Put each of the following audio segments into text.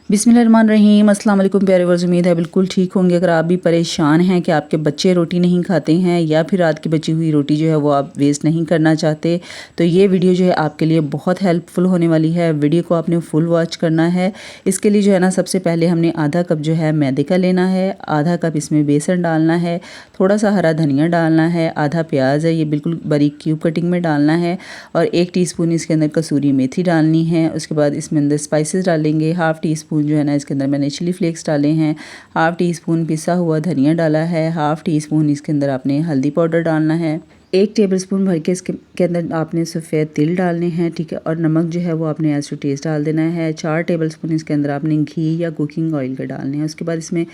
बिस्मिल्लाहिर्रहमानिर्रहीम। अस्सलाम वालेकुम प्यारे वर्ज़, उम्मीद है बिल्कुल ठीक होंगे। अगर आप भी परेशान हैं कि आपके बच्चे रोटी नहीं खाते हैं या फिर रात की बची हुई रोटी जो है वो आप वेस्ट नहीं करना चाहते, तो ये वीडियो जो है आपके लिए बहुत हेल्पफुल होने वाली है। वीडियो को आपने फुल वॉच करना है। इसके लिए जो है ना, सबसे पहले हमने आधा कप जो है मैदे का लेना है, आधा कप इसमें बेसन डालना है, थोड़ा सा हरा धनिया डालना है, आधा प्याज है ये बिल्कुल बारीक क्यूब कटिंग में डालना है, और 1 टीस्पून इसके अंदर कसूरी मेथी डालनी है। उसके बाद इसमें अंदर स्पाइसेस डालेंगे। हाफ़ टी स्पून जो है ना, इसके अंदर मैंने चिली फ्लेक्स डाले हैं, हाफ़ टी स्पून पिसा हुआ धनिया डाला है, हाफ़ टी स्पून इसके अंदर आपने हल्दी पाउडर डालना है, 1 टेबलस्पून भर के इसके अंदर आपने सफ़ेद तिल डालने हैं, ठीक है। और नमक जो है वो आपने एज़ टू टेस्ट डाल देना है। 4 टेबलस्पून इसके अंदर आपने घी या कुकिंग ऑयल के डालने हैं। उसके बाद इसमें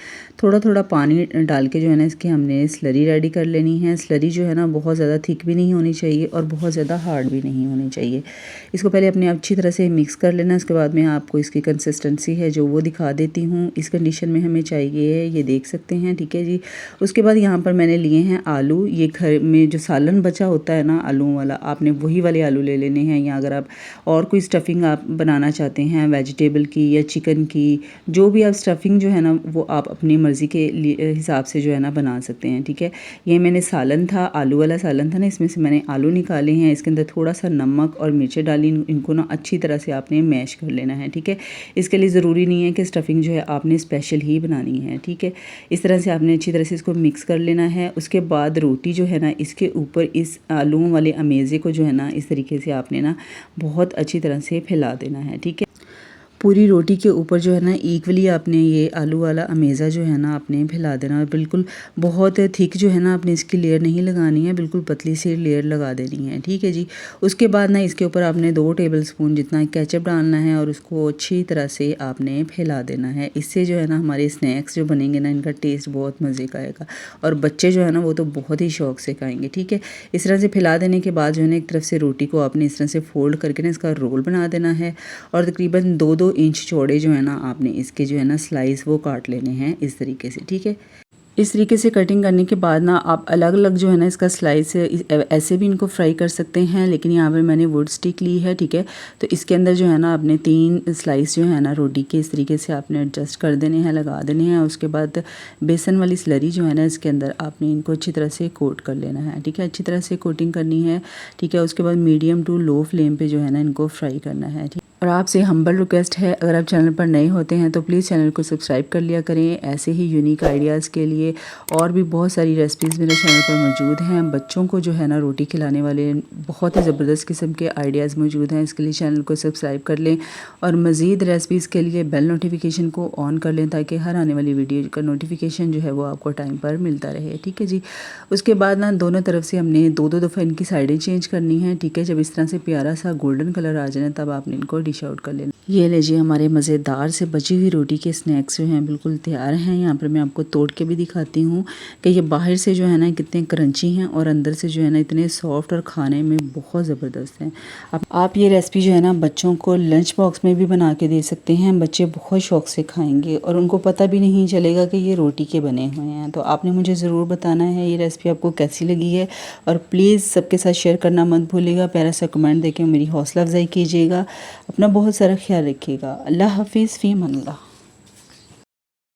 थोड़ा थोड़ा पानी डाल के जो है ना, इसकी हमने स्लरी रेडी कर लेनी है। स्लरी जो है ना, बहुत ज़्यादा थिक भी नहीं होनी चाहिए और बहुत ज़्यादा हार्ड भी नहीं होनी चाहिए। इसको पहले अपने अच्छी तरह से मिक्स कर लेना। उसके बाद मैं आपको इसकी कंसिस्टेंसी है जो वो दिखा देती हूँ। इस कंडीशन में हमें चाहिए है, ये देख सकते हैं, ठीक है जी। उसके बाद यहाँ पर मैंने लिए हैं आलू। ये घर में जो सालन बचा होता है ना आलूओं वाला, आपने वही वाले आलू ले लेने हैं। या अगर आप और कोई स्टफिंग आप बनाना चाहते हैं वेजिटेबल की या चिकन की, जो भी आप स्टफिंग जो है ना, वो आप अपनी मर्ज़ी के हिसाब से जो है ना बना सकते हैं, ठीक है। ये मैंने सालन था, आलू वाला सालन था ना, इसमें से मैंने आलू निकाले हैं। इसके अंदर थोड़ा सा नमक और मिर्चें डाली, इनको ना अच्छी तरह से आपने मैश कर लेना है, ठीक है। इसके लिए ज़रूरी नहीं है कि स्टफिंग जो है आपने स्पेशल ही बनानी है, ठीक है। इस तरह से आपने अच्छी तरह से इसको मिक्स कर लेना है। उसके बाद रोटी जो है ना, इसके ऊपर इस आलूओं वाले अमेज़े को जो है ना, इस तरीके से आपने ना बहुत अच्छी तरह से फैला देना है, ठीक है। पूरी रोटी के ऊपर जो है ना, इक्वली आपने ये आलू वाला अमेज़ा जो है ना, आपने फैला देना है। बिल्कुल बहुत थिक जो है ना, आपने इसकी लेयर नहीं लगानी है, बिल्कुल पतली सी लेयर लगा देनी है, ठीक है जी। उसके बाद ना इसके ऊपर आपने 2 टेबलस्पून जितना केचप डालना है और उसको अच्छी तरह से आपने फैला देना है। इससे जो है ना, हमारे स्नैक्स जो बनेंगे ना, इनका टेस्ट बहुत मज़े का आएगा और बच्चे जो है ना, वो तो बहुत ही शौक से खाएंगे, ठीक है। इस तरह से फैला देने के बाद जो है ना, एक तरफ से रोटी को आपने इस तरह से फोल्ड करके ना इसका रोल बना देना है, और तकरीबन 2-2 इंच चौड़े जो है ना, आपने इसके जो है ना स्लाइस वो काट लेने हैं इस तरीके से, ठीक है। इस तरीके से कटिंग करने के बाद ना, आप अलग अलग जो है ना इसका स्लाइस ऐसे भी इनको फ्राई कर सकते हैं, लेकिन यहाँ पे मैंने वुड स्टिक ली है, ठीक है। तो इसके अंदर जो है ना, आपने 3 स्लाइस जो है ना रोटी के, इस तरीके से आपने एडजस्ट कर देने हैं, लगा देने हैं। उसके बाद बेसन वाली स्लरी जो है ना, इसके अंदर आपने इनको अच्छी तरह से कोट कर लेना है, ठीक है। अच्छी तरह से कोटिंग करनी है, ठीक है। उसके बाद मीडियम टू लो फ्लेम पे जो है ना, इनको फ्राई करना है, ठीक। और आपसे हम्बल रिक्वेस्ट है, अगर आप चैनल पर नए होते हैं तो प्लीज़ चैनल को सब्सक्राइब कर लिया करें, ऐसे ही यूनिक आइडियाज़ के लिए। और भी बहुत सारी रेसिपीज़ मेरे चैनल पर मौजूद हैं। बच्चों को जो है ना रोटी खिलाने वाले बहुत ही ज़बरदस्त किस्म के आइडियाज़ मौजूद हैं। इसके लिए चैनल को सब्सक्राइब कर लें और मज़ीद रेसिपीज़ के लिए बेल नोटिफिकेशन को ऑन कर लें, ताकि हर आने वाली वीडियो का नोटिफिकेशन जो है वो आपको टाइम पर मिलता रहे, ठीक है जी। उसके बाद ना, दोनों तरफ से हमने 2-2 दफ़ा इनकी साइडें चेंज करनी है, ठीक है। जब इस तरह से प्यारा सा गोल्डन कलर आ जाए, तब आपने इनको डिश आउट कर लेना। ये लीजिए, हमारे मज़ेदार से बची हुई रोटी के स्नैक्स जो हैं बिल्कुल तैयार हैं। यहाँ पर मैं आपको तोड़ के भी दिखाती हूँ कि ये बाहर से जो है ना कितने क्रंची हैं और अंदर से जो है ना इतने सॉफ्ट और खाने में बहुत ज़बरदस्त हैं। आप ये रेसिपी जो है ना, बच्चों को लंच बॉक्स में भी बना के दे सकते हैं। बच्चे बहुत शौक से खाएंगे और उनको पता भी नहीं चलेगा कि ये रोटी के बने हुए हैं। तो आपने मुझे ज़रूर बताना है ये रेसिपी आपको कैसी लगी है, और प्लीज़ सबके साथ शेयर करना मत भूलिएगा। प्यारा सा कमेंट देके मेरी हौसला अफजाई कीजिएगा। अपना बहुत सारा ख्याल रखिएगा। अल्लाह हाफिज़, फ़ी अमान अल्लाह।